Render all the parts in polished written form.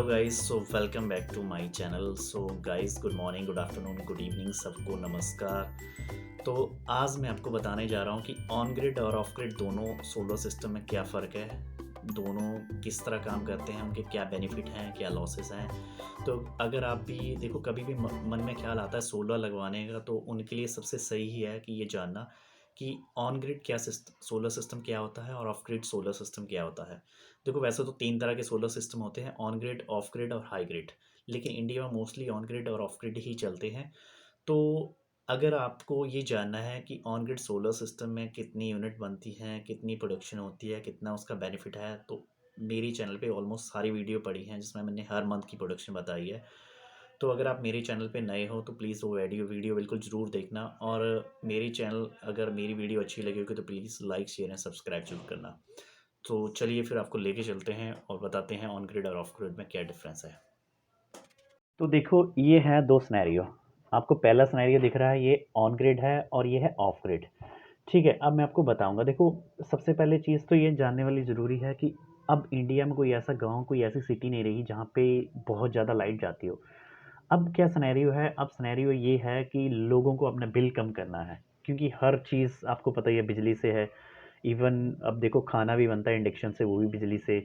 Hello guys, so welcome back to my channel. So guys, good morning, good afternoon, good evening, सबको नमस्कार। तो आज मैं आपको बताने जा रहा हूँ कि ऑन ग्रिड और ऑफ ग्रिड दोनों सोलर सिस्टम में क्या फ़र्क है, दोनों किस तरह काम करते हैं, उनके क्या बेनिफिट हैं, क्या लॉसेस हैं। तो अगर आप भी देखो, कभी भी मन में ख्याल आता है सोलर लगवाने का, तो उनके लिए सबसे सही ही है कि ये जानना कि ऑन ग्रिड क्या सोलर सिस्टम क्या होता है और ऑफ ग्रिड सोलर सिस्टम क्या होता है। देखो, वैसे तो 3 तरह के सोलर सिस्टम होते हैं, ऑन ग्रिड, ऑफ ग्रिड और हाई ग्रिड। लेकिन इंडिया में मोस्टली ऑन ग्रिड और ऑफ ग्रिड ही चलते हैं। तो अगर आपको ये जानना है कि ऑन ग्रिड सोलर सिस्टम में कितनी यूनिट बनती हैं, कितनी प्रोडक्शन होती है, कितना उसका बेनिफिट है, तो मेरी चैनल पे ऑलमोस्ट सारी वीडियो पड़ी हैं जिसमें मैंने हर मंथ की प्रोडक्शन बताई है। तो अगर आप मेरे चैनल पे नए हो तो प्लीज़ वो वीडियो वीडियो बिल्कुल ज़रूर देखना। और मेरी चैनल, अगर मेरी वीडियो अच्छी लगी होगी तो please like, share and subscribe जरूर करना। तो चलिए फिर आपको लेके चलते हैं और बताते हैं ऑन ग्रिड और ऑफ ग्रिड में क्या डिफरेंस है। तो देखो, ये है दो सिनेरियो। आपको पहला सिनेरियो दिख रहा है, ये ऑन ग्रिड है और ये है ऑफ ग्रिड। ठीक है, अब मैं आपको बताऊंगा। देखो, सबसे पहले चीज़ तो ये जानने वाली ज़रूरी है कि अब इंडिया में कोई ऐसा गांव, कोई ऐसी सिटी नहीं रही जहाँ पे बहुत ज़्यादा लाइट जाती हो। अब क्या सिनेरियो है? अब सिनेरियो ये है कि लोगों को अपना बिल कम करना है, क्योंकि हर चीज़ आपको पता ही है बिजली से है। इवन अब देखो, खाना भी बनता है इंडक्शन से, वो भी बिजली से।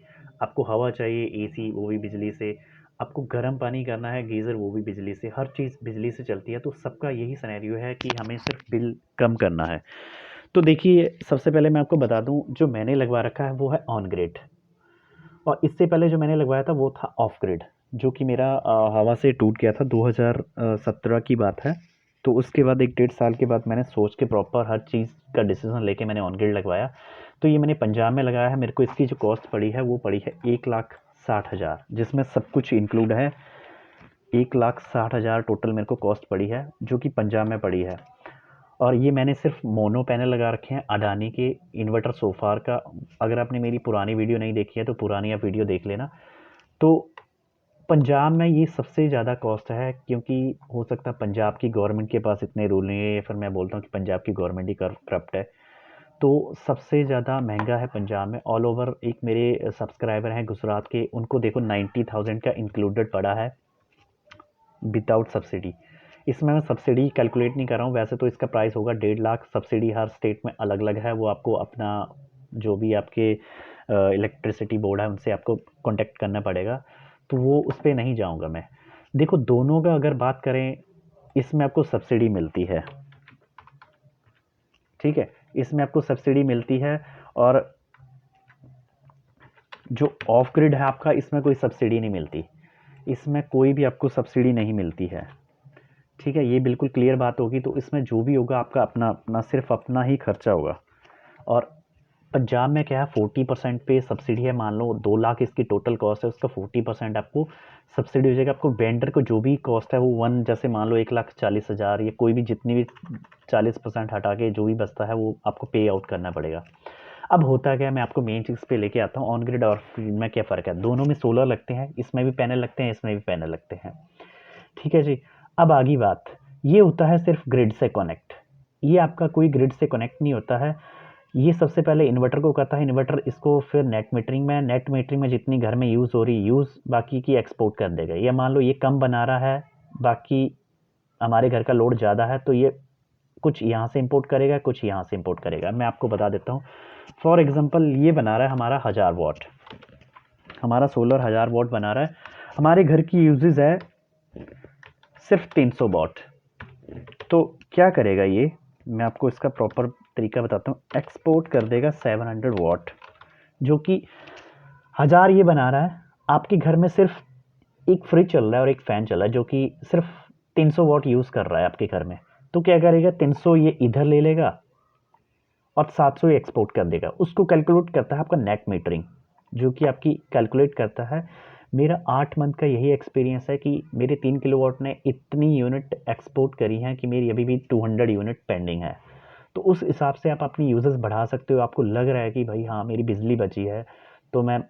आपको हवा चाहिए, एसी, वो भी बिजली से। आपको गर्म पानी करना है, गीज़र, वो भी बिजली से। हर चीज़ बिजली से चलती है, तो सबका यही सिनेरियो है कि हमें सिर्फ बिल कम करना है। तो देखिए, सबसे पहले मैं आपको बता दूं, जो मैंने लगवा रखा है वो है ऑन ग्रिड। और इससे पहले जो मैंने लगवाया था वो था ऑफ ग्रिड, जो कि मेरा हवा से टूट गया था। 2017 की बात है। तो उसके बाद 1 डेढ़ साल के बाद मैंने सोच के प्रॉपर हर चीज़ का डिसीजन लेके मैंने ऑन ग्रिड लगवाया। तो ये मैंने पंजाब में लगाया है। मेरे को इसकी जो कॉस्ट पड़ी है वो पड़ी है 1,60,000, जिसमें सब कुछ इंक्लूड है। 1,60,000 टोटल मेरे को कॉस्ट पड़ी है, जो कि पंजाब में पड़ी है। और ये मैंने सिर्फ मोनो पैनल लगा रखे हैं अडानी के इन्वर्टर सोफार का। अगर आपने मेरी पुरानी वीडियो नहीं देखी है तो पुरानी आप वीडियो देख लेना। तो पंजाब में ये सबसे ज़्यादा कॉस्ट है, क्योंकि हो सकता है पंजाब की गवर्नमेंट के पास इतने रूल नहीं है, या फिर मैं बोलता हूँ कि पंजाब की गवर्नमेंट ही करप्ट है। तो सबसे ज़्यादा महंगा है पंजाब में। ऑल ओवर एक मेरे सब्सक्राइबर हैं गुजरात के, उनको देखो 90,000 का इंक्लूडेड पड़ा है विदाउट सब्सिडी। इसमें मैं सब्सिडी कैलकुलेट नहीं कर रहा हूँ, वैसे तो इसका प्राइस होगा 1,50,000। सब्सिडी हर स्टेट में अलग अलग है, वो आपको अपना जो भी आपके इलेक्ट्रिसिटी बोर्ड है उनसे आपको कांटेक्ट करना पड़ेगा। तो वो उस पर नहीं जाऊँगा मैं। देखो, दोनों का अगर बात करें, इसमें आपको सब्सिडी मिलती है। ठीक है, इसमें आपको सब्सिडी मिलती है। और जो ऑफ ग्रिड है आपका, इसमें कोई सब्सिडी नहीं मिलती। इसमें कोई भी आपको सब्सिडी नहीं मिलती है। ठीक है, ये बिल्कुल क्लियर बात होगी। तो इसमें जो भी होगा आपका अपना अपना, सिर्फ अपना ही खर्चा होगा। और पंजाब में क्या है, 40% पे सब्सिडी है। मान लो 2 लाख इसकी टोटल कॉस्ट है, उसका 40% आपको सब्सिडी हो जाएगा। आपको वेंडर को जो भी कॉस्ट है वो वन, जैसे मान लो 1,40,000, या कोई भी जितनी भी 40% हटा के जो भी बचता है वो आपको पे आउट करना पड़ेगा। अब होता क्या है, मैं आपको मेन चीज़ पे लेके आता हूँ। ऑन ग्रिड और ग्रिड में क्या फ़र्क है? दोनों में सोलर लगते हैं, इसमें भी पैनल लगते हैं, इसमें भी पैनल लगते हैं। ठीक है जी। अब आगी बात, ये होता है सिर्फ ग्रिड से कनेक्ट। ये आपका कोई ग्रिड से कनेक्ट नहीं होता है। ये सबसे पहले इन्वर्टर को करता है। इन्वर्टर इसको फिर नेट मीटरिंग में जितनी घर में यूज़ हो रही यूज़, बाकी की एक्सपोर्ट कर देगा। या मान लो ये कम बना रहा है, बाकी हमारे घर का लोड ज़्यादा है, तो ये कुछ यहाँ से इंपोर्ट करेगा, कुछ यहाँ से इंपोर्ट करेगा। मैं आपको बता देता हूँ। फॉर एग्जांपल, ये बना रहा है हमारा 1000 वाट। हमारा सोलर 1000 वाट बना रहा है। हमारे घर की यूजेज है सिर्फ 300 वाट। तो क्या करेगा ये, मैं आपको इसका प्रॉपर तरीका बताता हूँ। एक्सपोर्ट कर देगा 700 वाट, जो कि 1000 ये बना रहा है। आपके घर में सिर्फ एक फ्रिज चल रहा है और एक फ़ैन चल रहा है, जो कि सिर्फ 300 वाट यूज़ कर रहा है आपके घर में। तो क्या करेगा, 300 ये इधर ले लेगा और 700 ये एक्सपोर्ट कर देगा। उसको कैलकुलेट करता है आपका नेट मीटरिंग, जो कि आपकी कैलकुलेट करता है। मेरा 8 मंथ का यही एक्सपीरियंस है कि मेरे 3 किलोवाट ने इतनी यूनिट एक्सपोर्ट करी हैं कि मेरी अभी भी 200 यूनिट पेंडिंग है। तो उस हिसाब से आप अपनी यूजेस बढ़ा सकते हो। आपको लग रहा है कि भाई हाँ, मेरी बिजली बची है, तो मैं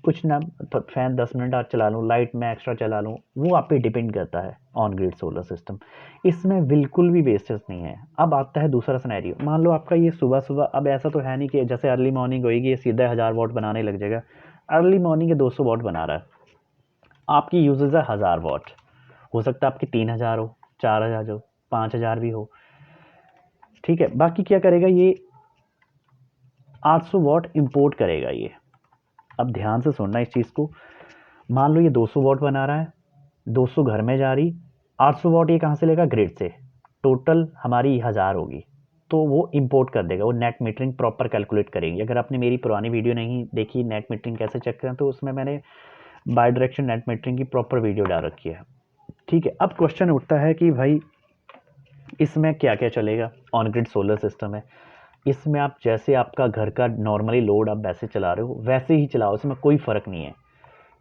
कुछ ना, तो फ़ैन 10 मिनट आज चला लूँ, लाइट में एक्स्ट्रा चला लूँ, वो आप पे डिपेंड करता है ऑन ग्रिड सोलर सिस्टम। इसमें बिल्कुल भी वेस्टेज नहीं है। अब आता है दूसरा सिनेरियो। मान लो आपका ये सुबह सुबह, अब ऐसा तो है नहीं कि जैसे अर्ली मॉर्निंग होएगी ये सीधा 1000 वाट बनाने लग जाएगा। अर्ली मॉर्निंग ये 200 वाट बना रहा है। आपकी यूजेज है 1000 वाट, हो सकता है आपकी 3000 हो, 4000 हो, 5000 भी हो, ठीक है। बाकी क्या करेगा ये 800 वाट इंपोर्ट करेगा ये। अब ध्यान से सुनना इस चीज़ को, मान लो ये 200 वाट बना रहा है, 200 घर में जा रही, 800 वाट ये कहाँ से लेगा, ग्रिड से, टोटल हमारी 1000 होगी, तो वो इंपोर्ट कर देगा, वो नेट मीटरिंग प्रॉपर कैलकुलेट करेंगे। अगर आपने मेरी पुरानी वीडियो नहीं देखी नेट मीटरिंग कैसे चेक करें, तो उसमें मैंने बाई डायरेक्शन नेट मीटरिंग की प्रॉपर वीडियो डाल रखी है, ठीक है। अब क्वेश्चन उठता है कि भाई इसमें क्या क्या चलेगा, ऑन ग्रिड सोलर सिस्टम है, इसमें आप जैसे आपका घर का नॉर्मली लोड आप वैसे चला रहे हो वैसे ही चलाओ, इसमें कोई फ़र्क नहीं है।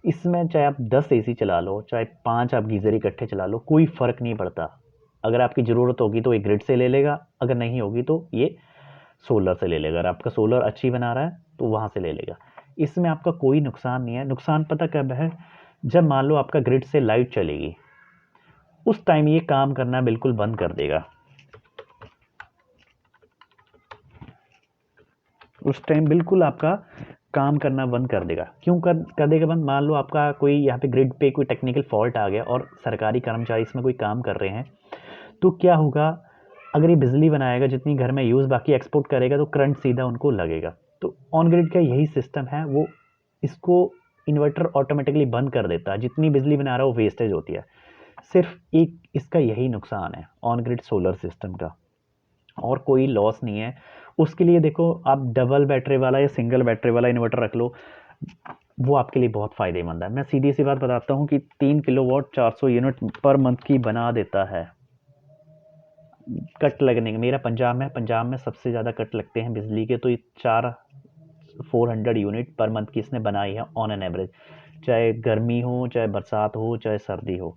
इसमें चाहे आप 10 एसी चला लो, चाहे 5 आप गीज़र इकट्ठे चला लो, कोई फ़र्क नहीं पड़ता। अगर आपकी ज़रूरत होगी तो ये ग्रिड से ले लेगा, अगर नहीं होगी तो ये सोलर से ले लेगा। अगर आपका सोलर अच्छी बना रहा है तो वहाँ से ले लेगा। इसमें आपका कोई नुकसान नहीं है। नुकसान पता कब है, जब मान लो आपका ग्रिड से लाइट चलेगी, उस टाइम ये काम करना बिल्कुल बंद कर देगा। उस टाइम बिल्कुल आपका काम करना बंद कर देगा। क्यों कर देगा बंद, मान लो आपका कोई यहाँ पे ग्रिड पे कोई टेक्निकल फॉल्ट आ गया और सरकारी कर्मचारी इसमें कोई काम कर रहे हैं, तो क्या होगा, अगर ये बिजली बनाएगा जितनी घर में यूज़, बाकी एक्सपोर्ट करेगा तो करंट सीधा उनको लगेगा। तो ऑन ग्रिड का यही सिस्टम है, वो इसको इन्वर्टर ऑटोमेटिकली बंद कर देता है, जितनी बिजली बना रहा है वो वेस्टेज होती है। सिर्फ एक इसका यही नुकसान है ऑन ग्रिड सोलर सिस्टम का, और कोई लॉस नहीं है। उसके लिए देखो आप डबल बैटरी वाला या सिंगल बैटरी वाला इन्वर्टर रख लो, वो आपके लिए बहुत फ़ायदेमंद है। मैं सीधी सी बात बताता हूँ कि 3 किलोवाट 400 यूनिट पर मंथ की बना देता है। कट लगने का, मेरा पंजाब में सबसे ज़्यादा कट लगते हैं बिजली के, तो ये 400 यूनिट पर मंथ की इसने बनाई है ऑन एन एवरेज, चाहे गर्मी हो, चाहे बरसात हो, चाहे सर्दी हो।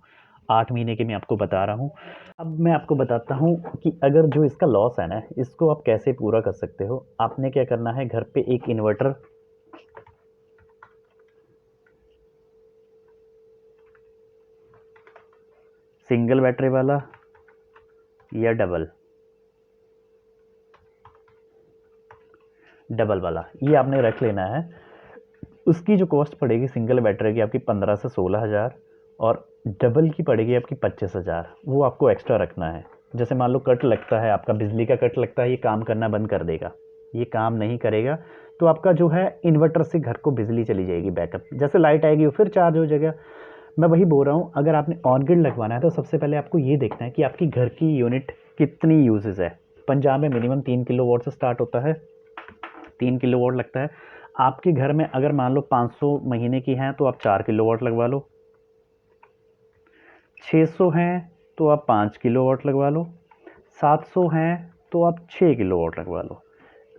8 महीने की मैं आपको बता रहा हूँ। अब मैं आपको बताता हूँ कि अगर जो इसका लॉस है ना, इसको आप कैसे पूरा कर सकते हो। आपने क्या करना है, घर पे एक इन्वर्टर, सिंगल बैटरी वाला या डबल वाला, ये आपने रख लेना है। उसकी जो कॉस्ट पड़ेगी सिंगल बैटरी की आपकी 15 से 16 हज़ार, और डबल की पड़ेगी आपकी 25 हज़ार, वो आपको एक्स्ट्रा रखना है। जैसे मान लो कट लगता है, आपका बिजली का कट लगता है, ये काम करना बंद कर देगा, ये काम नहीं करेगा, तो आपका जो है इन्वर्टर से घर को बिजली चली जाएगी बैकअप, जैसे लाइट आएगी वो फिर चार्ज हो जाएगा। मैं वही बोल रहा हूँ, अगर आपने ऑन ग्रिड लगवाना है तो सबसे पहले आपको ये देखना है कि आपकी घर की यूनिट कितनी यूजेज है। पंजाब में मिनिमम 3 किलोवाट से स्टार्ट होता है, 3 किलोवाट लगता है। आपके घर में अगर मान लो 500 महीने की हैं तो आप 4 किलोवाट लगवा लो, 600 हैं तो आप 5 किलोवाट लगवा लो, 700 हैं तो आप 6 किलोवाट लगवा लो।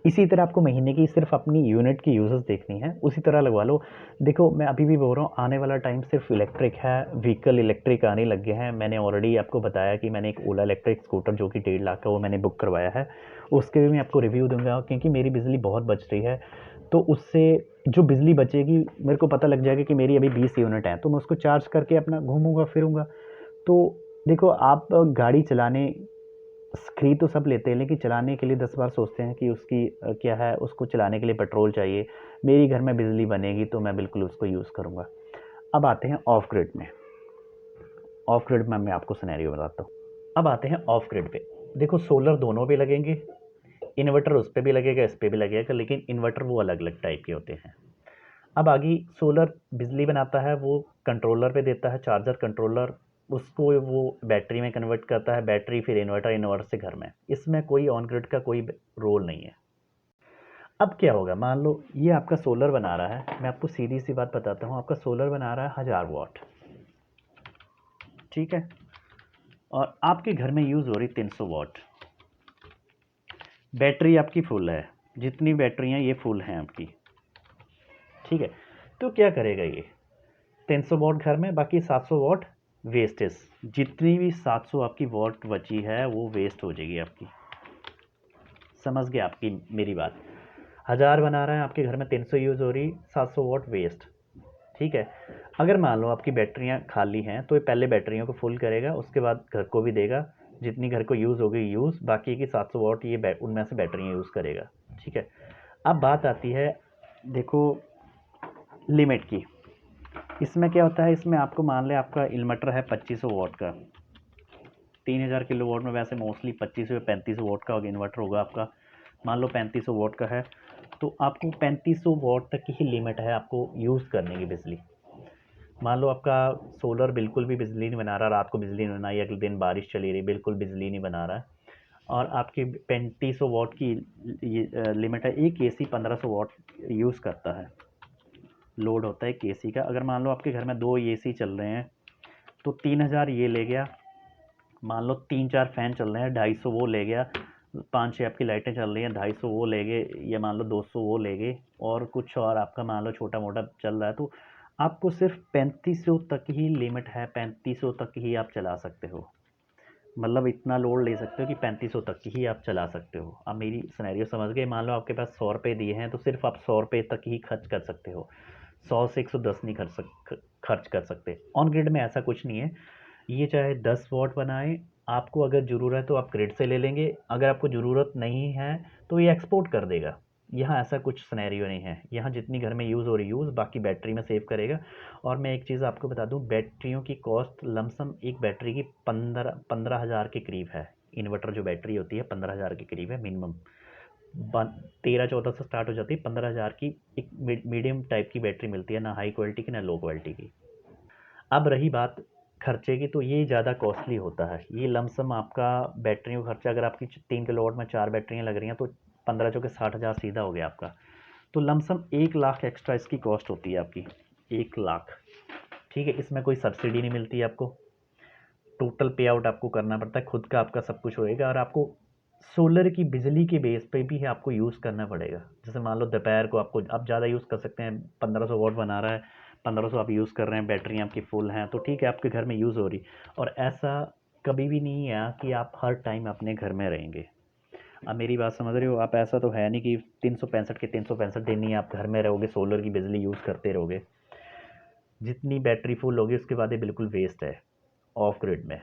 इसी तरह आपको महीने की सिर्फ अपनी यूनिट की यूजेस देखनी है, उसी तरह लगवा लो। देखो मैं अभी भी बोल रहा हूँ, आने वाला टाइम सिर्फ इलेक्ट्रिक है, व्हीकल इलेक्ट्रिक आने लग गए हैं। मैंने ऑलरेडी आपको बताया कि मैंने एक ओला इलेक्ट्रिक स्कूटर जो कि 1.5 लाख का, वो मैंने बुक करवाया है। उसके भी मैं आपको रिव्यू दूंगा, क्योंकि मेरी बिजली बहुत बच रही है, तो उससे जो बिजली बचेगी मेरे को पता लग जाएगा कि मेरी अभी 20 यूनिट हैं, तो मैं उसको चार्ज करके अपना घूमूंगा फिरूंगा। तो देखो आप गाड़ी चलाने, खरीद तो सब लेते हैं, लेकिन चलाने के लिए 10 बार सोचते हैं कि उसकी क्या है, उसको चलाने के लिए पेट्रोल चाहिए। मेरी घर में बिजली बनेगी तो मैं बिल्कुल उसको यूज़ करूँगा। अब आते हैं ऑफ ग्रिड में। ऑफ ग्रिड में मैं आपको सिनेरियो बताता हूँ। अब आते हैं ऑफ ग्रिड पे। देखो सोलर दोनों पे लगेंगे, इन्वर्टर उस पर भी लगेगा, इस पर भी लगेगा, लेकिन इन्वर्टर वो अलग अलग टाइप के होते हैं। अब आगे सोलर बिजली बनाता है, वो कंट्रोलर पे देता है, चार्जर कंट्रोलर, उसको वो बैटरी में कन्वर्ट करता है, बैटरी फिर इन्वर्टर, इन्वर्टर से घर में। इसमें कोई ऑन ग्रिड का कोई रोल नहीं है। अब क्या होगा, मान लो ये आपका सोलर बना रहा है, मैं आपको सीधी सी बात बताता हूँ, आपका सोलर बना रहा है 1000 वाट, ठीक है, और आपके घर में यूज़ हो रही 300 वाट। बैटरी आपकी फुल है, जितनी बैटरी हैं ये फुल हैं आपकी, ठीक है। तो क्या करेगा ये, 300 वाट घर में, बाकी 700 वाट वेस्टेज, जितनी भी 700 आपकी वाट बची है वो वेस्ट हो जाएगी आपकी। समझ गए आपकी मेरी बात, 1000 बना रहा है आपके घर में, 300 यूज़ हो रही, 700 वाट वेस्ट, ठीक है। अगर मान लो आपकी बैटरियां खाली हैं तो ये पहले बैटरियों को फुल करेगा, उसके बाद घर को भी देगा, जितनी घर को यूज़ हो गई यूज़, बाकी की 700 वाट ये उनमें से बैटरियाँ यूज़ करेगा, ठीक है। अब बात आती है देखो लिमिट की। इसमें क्या होता है, इसमें आपको मान लें आपका इन्वर्टर है 2500 वॉट का, 3000 किलो वॉट में वैसे मोस्टली 2500 या 3500 वॉट का इन्वर्टर होगा आपका। मान लो 3500 वॉट का है, तो आपको 3500 वॉट तक की ही लिमिट है आपको यूज़ करने की बिजली। मान लो आपका सोलर बिल्कुल भी बिजली नहीं बना रहा, रात को बिजली नहीं बनाई, अगले दिन बारिश चली रही, बिल्कुल बिजली नहीं बना रहा है, और आपकी 3500 वॉट की ये लिमिट है। एक एसी 1500 वॉट यूज़ करता है, लोड होता है एक एसी का। अगर मान लो आपके घर में 2 एसी चल रहे हैं तो 3000 ये ले गया। मान लो 3-4 फैन चल रहे हैं, 250 वो ले गया। 5-6 आपकी लाइटें चल रही हैं, 250 वो ले गए, या मान लो 200 वो ले गए, और कुछ और आपका मान लो छोटा मोटा चल रहा है, तो आपको सिर्फ 3500 तक ही लिमिट है, 3500 तक ही आप चला सकते हो। मतलब इतना लोड ले सकते हो कि 3500 तक ही आप चला सकते हो। आप मेरी सिनेरियो समझ गए। मान लो आपके पास 100 रुपये दिए हैं, तो सिर्फ आप 100 रुपये तक ही खर्च कर सकते हो, 100 से 110 नहीं खर्च कर सकते। ऑन ग्रिड में ऐसा कुछ नहीं है, ये चाहे 10 वॉट बनाए, आपको अगर ज़रूरत है तो आप ग्रिड से ले लेंगे, अगर आपको ज़रूरत नहीं है तो ये एक्सपोर्ट कर देगा। यहाँ ऐसा कुछ सिनेरियो नहीं है, यहाँ जितनी घर में यूज़ हो रही यूज़, बाकी बैटरी में सेव करेगा। और मैं एक चीज़ आपको बता दूँ, बैटरियों की कॉस्ट लमसम एक बैटरी की 15,000 के करीब है। इन्वर्टर जो बैटरी होती है 15,000 के करीब है मिनिमम। 13-14 से स्टार्ट हो जाती है, 15,000 की एक मीडियम टाइप की बैटरी मिलती है, ना हाई क्वालिटी की ना लो क्वालिटी की। अब रही बात खर्चे की, तो ये ज़्यादा कॉस्टली होता है। ये लमसम आपका बैटरियों का खर्चा, अगर आपकी 3 किलोवाट में 4 बैटरियाँ लग रही हैं तो 15 चौके 60,000 सीधा हो गया आपका। तो लमसम 1 लाख एक्स्ट्रा इसकी कॉस्ट होती है आपकी, 1 लाख। ठीक है, इसमें कोई सब्सिडी नहीं मिलती आपको, टोटल पे आउट आपको करना पड़ता है, खुद का आपका सब कुछ होएगा। और आपको सोलर की बिजली के बेस पे भी आपको यूज़ करना पड़ेगा। जैसे मान लो दोपहर को आपको आप ज़्यादा यूज़ कर सकते हैं, 1500 वॉट बना रहा है, 1500 आप यूज़ कर रहे हैं, बैटरी आपकी फुल हैं, तो ठीक है, आपके घर में यूज़ हो रही। और ऐसा कभी भी नहीं है कि आप हर टाइम अपने घर में रहेंगे। अब मेरी बात समझ रहे हो आप, ऐसा तो है नहीं कि 365 के 365 दिन ही आप घर में रहोगे, सोलर की बिजली यूज़ करते रहोगे। जितनी बैटरी फुल होगी उसके बाद ये बिल्कुल वेस्ट है ऑफ ग्रिड में।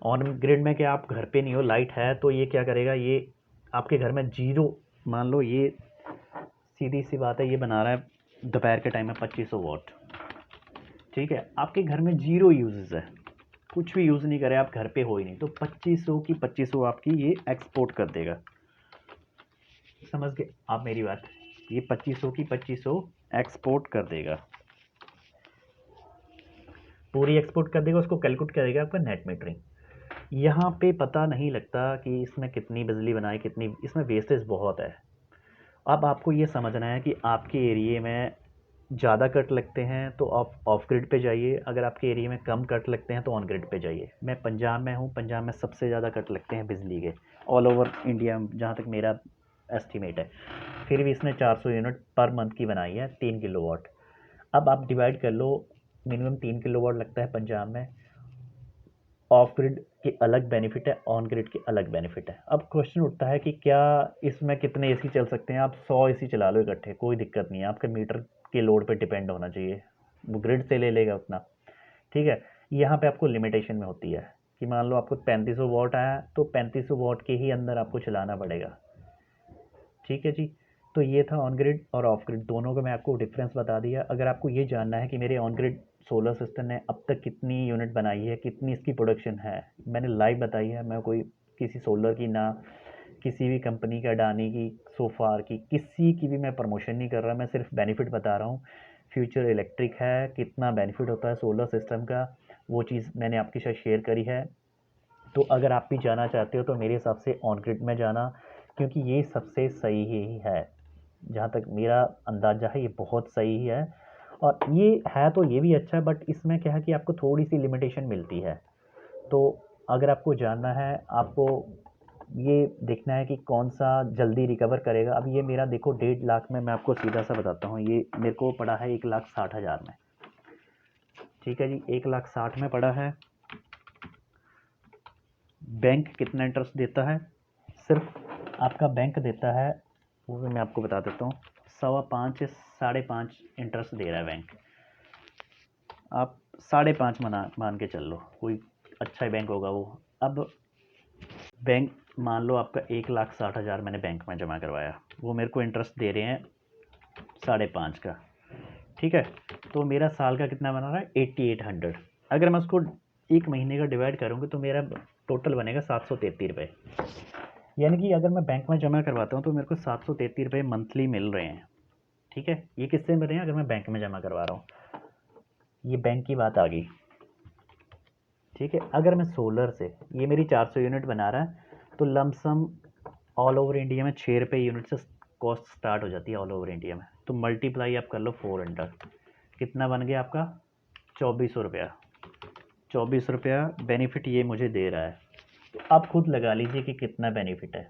ऑन ग्रिड में क्या, आप घर पे नहीं हो, लाइट है, तो ये क्या करेगा, ये आपके घर में जीरो, मान लो ये सीधी सी बात है, ये बना रहा है दोपहर के टाइम में 2500 वॉट। ठीक है, आपके घर में जीरो यूजेस है, कुछ भी यूज़ नहीं करे, आप घर पे हो ही नहीं, तो 2500 की 2500 आपकी ये एक्सपोर्ट कर देगा। समझ गए आप मेरी बात, ये 2500 की 2500 एक्सपोर्ट कर देगा, पूरी एक्सपोर्ट कर देगा, उसको कैलकुलेट करेगा आपका नेट मीटरिंग। यहाँ पे पता नहीं लगता कि इसमें कितनी बिजली बनाए, कितनी, इसमें वेस्टेज बहुत है। अब आपको ये समझना है कि आपके एरिए में ज़्यादा कट लगते हैं तो आप ऑफ ग्रिड पे जाइए, अगर आपके एरिया में कम कट लगते हैं तो ऑन ग्रिड पे जाइए। मैं पंजाब में हूँ, पंजाब में सबसे ज़्यादा कट लगते हैं बिजली के, ऑल ओवर इंडिया जहाँ तक मेरा एस्टिमेट है। फिर भी इसने 400 यूनिट पर मंथ की बनाई है, 3 किलोवाट। अब आप डिवाइड कर लो, मिनिमम 3 किलोवाट लगता है पंजाब में। ऑफ ग्रिड के अलग बेनिफिट है, ऑन ग्रिड के अलग बेनिफिट है। अब क्वेश्चन उठता है कि क्या इसमें कितने एसी चल सकते हैं। आप 100 एसी चला लो इकट्ठे, कोई दिक्कत नहीं है, आपके मीटर के लोड पे डिपेंड होना चाहिए, वो ग्रिड से ले लेगा उतना। ठीक है, यहाँ पे आपको लिमिटेशन में होती है कि मान लो आपको 3500 वॉट आया तो 3500 वॉट के ही अंदर आपको चलाना पड़ेगा। ठीक है जी, तो ये था ऑन ग्रिड और ऑफ ग्रिड दोनों का मैं आपको डिफरेंस बता दिया। अगर आपको ये जानना है कि मेरे ऑन ग्रिड सोलर सिस्टम ने अब तक कितनी यूनिट बनाई है, कितनी इसकी प्रोडक्शन है, मैंने लाइव बताई है। मैं कोई किसी सोलर की ना किसी भी कंपनी का, अडानी की, सोफार की, किसी की भी मैं प्रमोशन नहीं कर रहा, मैं सिर्फ बेनिफिट बता रहा हूँ। फ्यूचर इलेक्ट्रिक है, कितना बेनिफिट होता है सोलर सिस्टम का, वो चीज़ मैंने आपके साथ शेयर करी है। तो अगर आप भी जाना चाहते हो तो मेरे हिसाब से ऑन ग्रिड में जाना, क्योंकि ये सबसे सही ही है, जहाँ तक मेरा अंदाज़ा है ये बहुत सही है। और ये है तो ये भी अच्छा है, बट इसमें क्या है कि आपको थोड़ी सी लिमिटेशन मिलती है। तो अगर आपको जानना है, आपको ये देखना है कि कौन सा जल्दी रिकवर करेगा। अब ये मेरा देखो 1.5 लाख में, मैं आपको सीधा सा बताता हूँ, ये मेरे को पड़ा है 1,60,000 में। ठीक है जी, 1,60,000 में पड़ा है। बैंक कितना इंटरेस्ट देता है, सिर्फ आपका बैंक देता है, वो भी मैं आपको बता देता हूँ, 5.25 से 5.5 इंटरेस्ट दे रहा है बैंक। आप 5.5 मान के चल लो, कोई अच्छा ही बैंक होगा वो। अब बैंक, मान लो आपका 1,60,000 मैंने बैंक में जमा करवाया, वो मेरे को इंटरेस्ट दे रहे हैं 5.5 का। ठीक है। तो मेरा साल का कितना बना रहा है 8800। अगर मैं उसको एक महीने का डिवाइड करूँगा तो मेरा टोटल बनेगा 733 रुपये। यानी कि अगर मैं बैंक में जमा करवाता हूँ तो मेरे को 733 रुपये मंथली मिल रहे हैं। ठीक है, ये किससे मिल रहे हैं? अगर मैं बैंक में जमा करवा रहा हूँ, ये बैंक की बात आ गई। ठीक है, अगर मैं सोलर से, ये मेरी 400 यूनिट बना रहा है तो लमसम ऑल ओवर इंडिया में 6 रुपये यूनिट से कॉस्ट स्टार्ट हो जाती है ऑल ओवर इंडिया में। तो मल्टीप्लाई आप कर लो 400, कितना बन गया आपका 2400 रुपया। 2400 रुपया बेनिफिट ये मुझे दे रहा है। तो आप खुद लगा लीजिए कि कितना बेनिफिट है।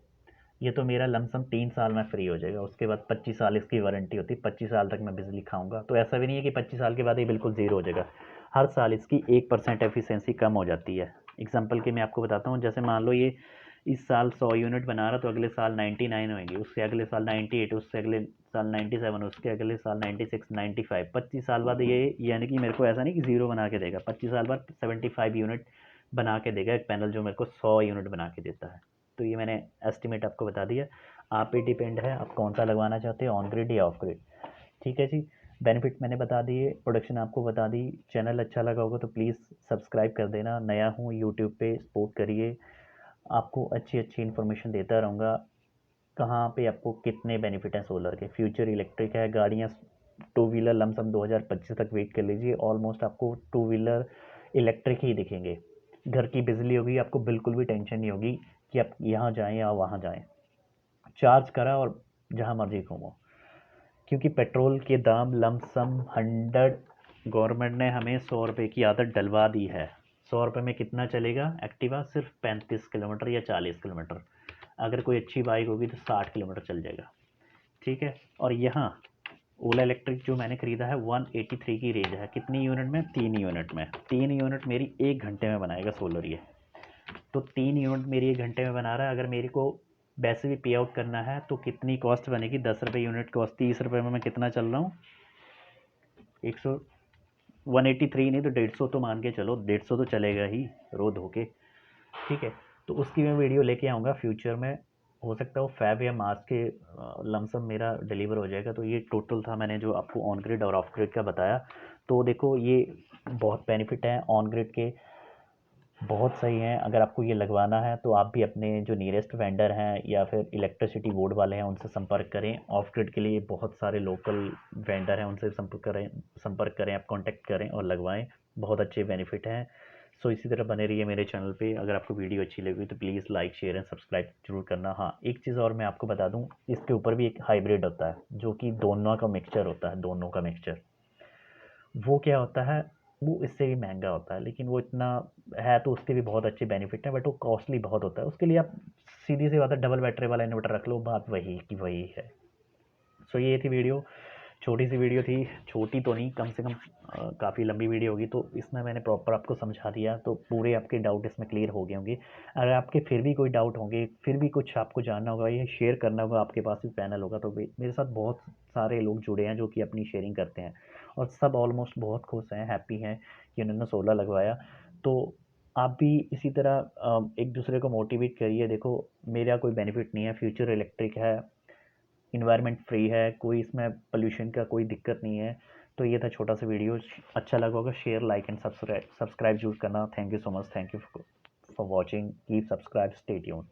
ये तो मेरा लमसम 3 साल में फ्री हो जाएगा। उसके बाद 25 साल इसकी वारंटी होती है, 25 साल तक मैं बिजली खाऊंगा। तो ऐसा भी नहीं है कि 25 साल के बाद ये बिल्कुल ज़ीरो हो जाएगा। हर साल इसकी 1% एफिशिएंसी कम हो जाती है। एग्जांपल के मैं आपको बताता हूँ, जैसे मान लो ये इस साल 100 यूनिट बना रहा तो अगले साल 99 होंगी, उससे अगले साल 98, उससे अगले साल 97, उसके अगले साल 96, 95। 25 साल बाद ये, यानी कि मेरे को ऐसा नहीं कि ज़ीरो बना के देगा, 25 साल बाद 75 यूनिट बना के देगा एक पैनल, जो मेरे को 100 यूनिट बना के देता है। तो ये मैंने एस्टिमेट आपको बता दिया। आप पे डिपेंड है आप कौन सा लगवाना चाहते हैं, ऑन ग्रिड या ऑफ ग्रिड। ठीक है जी, बेनिफिट मैंने बता दिए, प्रोडक्शन आपको बता दी। चैनल अच्छा लगा होगा तो प्लीज़ सब्सक्राइब कर देना। नया हूँ यूट्यूब पे, सपोर्ट करिए। आपको अच्छी अच्छी इन्फॉर्मेशन देता रहूँगा। कहाँ पे आपको कितने बेनिफिट हैं सोलर के। फ्यूचर इलेक्ट्रिक है, गाड़ियाँ टू व्हीलर लमसम 2025 तक वेट कर लीजिए, ऑलमोस्ट आपको टू व्हीलर इलेक्ट्रिक ही दिखेंगे। घर की बिजली होगी, आपको बिल्कुल भी टेंशन नहीं होगी कि आप यहाँ जाएँ या वहाँ जाएँ। चार्ज करा और जहाँ मर्जी घूमो। क्योंकि पेट्रोल के दाम लमसम 100, गवर्नमेंट ने हमें 100 रुपये की आदत डलवा दी है। 100 रुपये में कितना चलेगा एक्टिवा? सिर्फ 35 किलोमीटर या 40 किलोमीटर। अगर कोई अच्छी बाइक होगी तो 60 किलोमीटर चल जाएगा। ठीक है, और यहाँ ओला इलेक्ट्रिक जो मैंने खरीदा है 183 की रेंज है। कितनी यूनिट में? 3 यूनिट में। 3 यूनिट मेरी 1 घंटे में बनाएगा सोलर ये। तो 3 यूनिट मेरी 1 घंटे में बना रहा है। अगर मेरे को वैसे भी पे आउट करना है तो कितनी कॉस्ट बनेगी? 10 रुपये यूनिट कॉस्ट। 30 रुपये में मैं कितना चल रहा हूँ? 100, 183 नहीं तो 150 तो मान के चलो, 150 तो चलेगा ही रो धो के। ठीक है, तो उसकी मैं वीडियो लेके आऊँगा फ्यूचर में। हो सकता है वो फैब या मार्च के लमसम मेरा डिलीवर हो जाएगा। तो ये टोटल था मैंने जो आपको ऑन ग्रिड और ऑफ ग्रिड का बताया। तो देखो ये बहुत बेनिफिट है ऑन ग्रिड के, बहुत सही हैं। अगर आपको ये लगवाना है तो आप भी अपने जो नियरेस्ट वेंडर हैं या फिर इलेक्ट्रिसिटी बोर्ड वाले हैं उनसे संपर्क करें। ऑफ ग्रिड के लिए बहुत सारे लोकल वेंडर हैं, उनसे संपर्क करें आप, कांटेक्ट करें और लगवाएं। बहुत अच्छे बेनिफिट हैं। सो इसी तरह बने रहिए मेरे चैनल पे। अगर आपको वीडियो अच्छी लगी तो please like share and subscribe जरूर करना। हाँ, एक चीज़ और मैं आपको बता दूँ, इसके ऊपर भी एक हाइब्रिड होता है जो कि दोनों का मिक्सचर होता है। दोनों का मिक्सचर वो क्या होता है, वो इससे भी महंगा होता है, लेकिन वो इतना है तो उसके भी बहुत अच्छे बेनिफिट हैं, बट वो कॉस्टली बहुत होता है। उसके लिए आप सीधी सी बात है डबल बैटरी वाला इन्वर्टर रख लो, बात वही की वही है। सो ये थी वीडियो, छोटी सी वीडियो थी। छोटी तो नहीं, कम से कम काफ़ी लंबी वीडियो होगी। तो इसमें मैंने प्रॉपर आपको समझा दिया, तो पूरे आपके डाउट इसमें क्लियर हो गए होंगे। अगर आपके फिर भी कोई डाउट होंगे, फिर भी कुछ आपको जानना होगा या शेयर करना होगा, आपके पास भी पैनल होगा, तो मेरे साथ बहुत सारे लोग जुड़े हैं जो कि अपनी शेयरिंग करते हैं और सब ऑलमोस्ट बहुत खुश हैं, हैप्पी हैं कि उन्होंने सोलर लगवाया। तो आप भी इसी तरह एक दूसरे को मोटिवेट करिए। देखो मेरा कोई बेनिफिट नहीं है, फ्यूचर इलेक्ट्रिक है, इन्वायरमेंट फ्री है, कोई इसमें पोल्यूशन का कोई दिक्कत नहीं है। तो ये था छोटा सा वीडियो। अच्छा लगा होगा शेयर लाइक एंड सब्सक्राइब जरूर करना। Thank you so much, thank you for watching, keep subscribe, stay tuned.